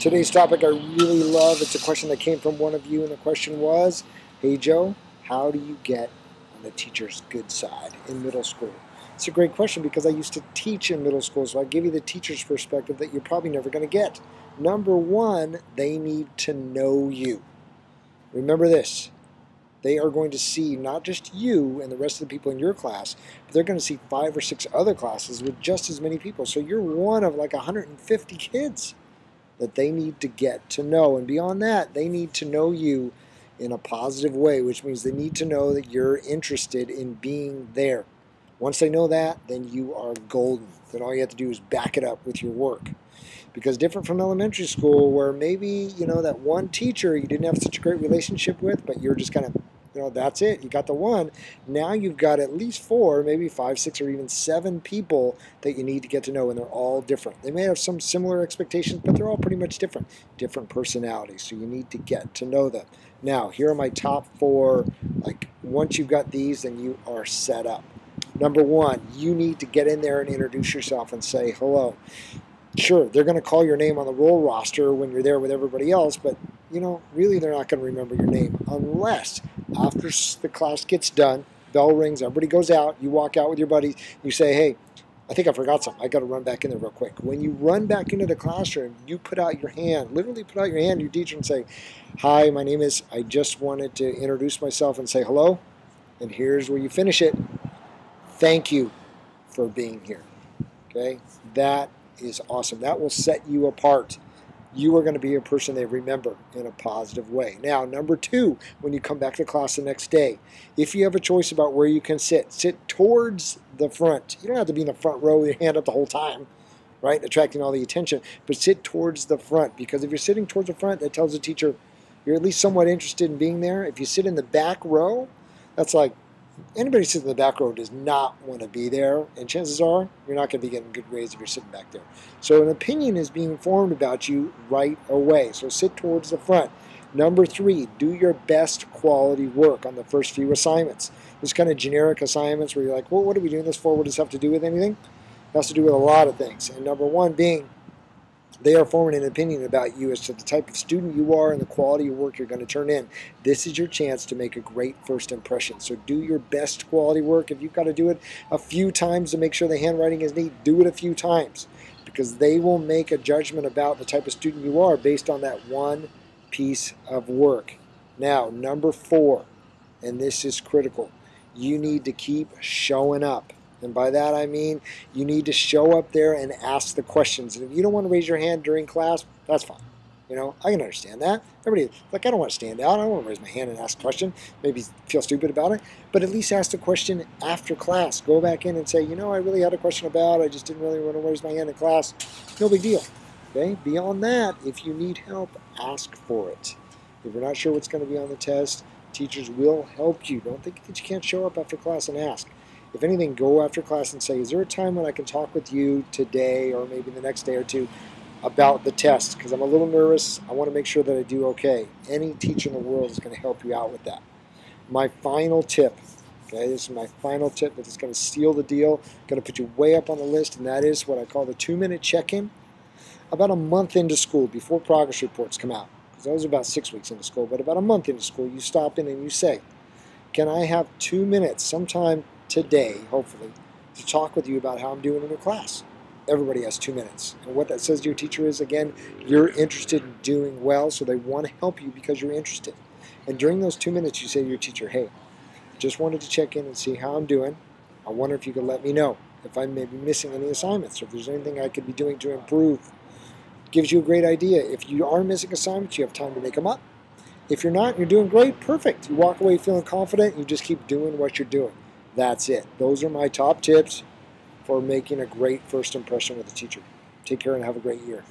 Today's topic I really love. It's a question that came from one of you, and the question was, hey Joe, how do you get on the teacher's good side in middle school? It's a great question because I used to teach in middle school, so I give you the teacher's perspective that you're probably never going to get. Number one, they need to know you. Remember this. They are going to see not just you and the rest of the people in your class, but they're going to see 5 or 6 other classes with just as many people. So you're one of like 150 kids that they need to get to know. And beyond that, they need to know you in a positive way, which means they need to know that you're interested in being there. Once they know that, then you are golden. Then all you have to do is back it up with your work. Because different from elementary school, where maybe, that one teacher you didn't have such a great relationship with, but you're just kind of, that's it. You got the one. Now you've got at least 4, maybe 5, 6, or even 7 people that you need to get to know, and they're all different. They may have some similar expectations, but they're all pretty much different. Different personalities, so you need to get to know them. Now, here are my top 4. Once you've got these, then you are set up. Number 1, you need to get in there and introduce yourself and say hello. Sure, they're going to call your name on the roll roster when you're there with everybody else, but, really they're not going to remember your name unless after the class gets done, bell rings, everybody goes out, you walk out with your buddies, you say, hey, I think I forgot something. I got to run back in there real quick. When you run back into the classroom, you put out your hand, literally put out your hand to your teacher and say, hi, my name is, I just wanted to introduce myself and say hello, and here's where you finish it. Thank you for being here. Okay? That is awesome. That will set you apart. You are going to be a person they remember in a positive way. Now, number 2, when you come back to class the next day, if you have a choice about where you can sit towards the front. You don't have to be in the front row with your hand up the whole time, right, attracting all the attention, but sit towards the front, because if you're sitting towards the front, that tells the teacher you're at least somewhat interested in being there. If you sit in the back row, that's like, anybody who sits in the back row does not want to be there, and chances are you're not going to be getting good grades if you're sitting back there. So an opinion is being formed about you right away. So sit towards the front. Number 3, do your best quality work on the first few assignments. There's kind of generic assignments where you're like, well, what are we doing this for? What does this have to do with anything? It has to do with a lot of things. And number 1 being, they are forming an opinion about you as to the type of student you are and the quality of work you're going to turn in. This is your chance to make a great first impression. So do your best quality work. If you've got to do it a few times to make sure the handwriting is neat, do it a few times, because they will make a judgment about the type of student you are based on that one piece of work. Now, number 4, and this is critical, you need to keep showing up. And by that I mean you need to show up there and ask the questions. And if you don't want to raise your hand during class, that's fine. I can understand that. Everybody, I don't want to stand out. I don't want to raise my hand and ask a question. Maybe feel stupid about it. But at least ask the question after class. Go back in and say, I really had a question about, I just didn't really want to raise my hand in class. No big deal. Okay? Beyond that, if you need help, ask for it. If you're not sure what's going to be on the test, teachers will help you. Don't think that you can't show up after class and ask. If anything, go after class and say, is there a time when I can talk with you today or maybe the next day or two about the test? Because I'm a little nervous. I want to make sure that I do okay. Any teacher in the world is going to help you out with that. My final tip, okay, this is my final tip that is going to seal the deal, going to put you way up on the list, and that is what I call the 2-minute check-in. About a month into school, before progress reports come out, because I was about 6 weeks into school, but about a month into school, you stop in and you say, can I have 2 minutes sometime today, hopefully, to talk with you about how I'm doing in your class? Everybody has 2 minutes. And what that says to your teacher is, again, you're interested in doing well, so they want to help you because you're interested. And during those 2 minutes, you say to your teacher, hey, just wanted to check in and see how I'm doing. I wonder if you could let me know if I may be missing any assignments or if there's anything I could be doing to improve. Gives you a great idea. If you are missing assignments, you have time to make them up. If you're not, you're doing great, perfect. You walk away feeling confident, you just keep doing what you're doing. That's it. Those are my top tips for making a great first impression with a teacher. Take care and have a great year.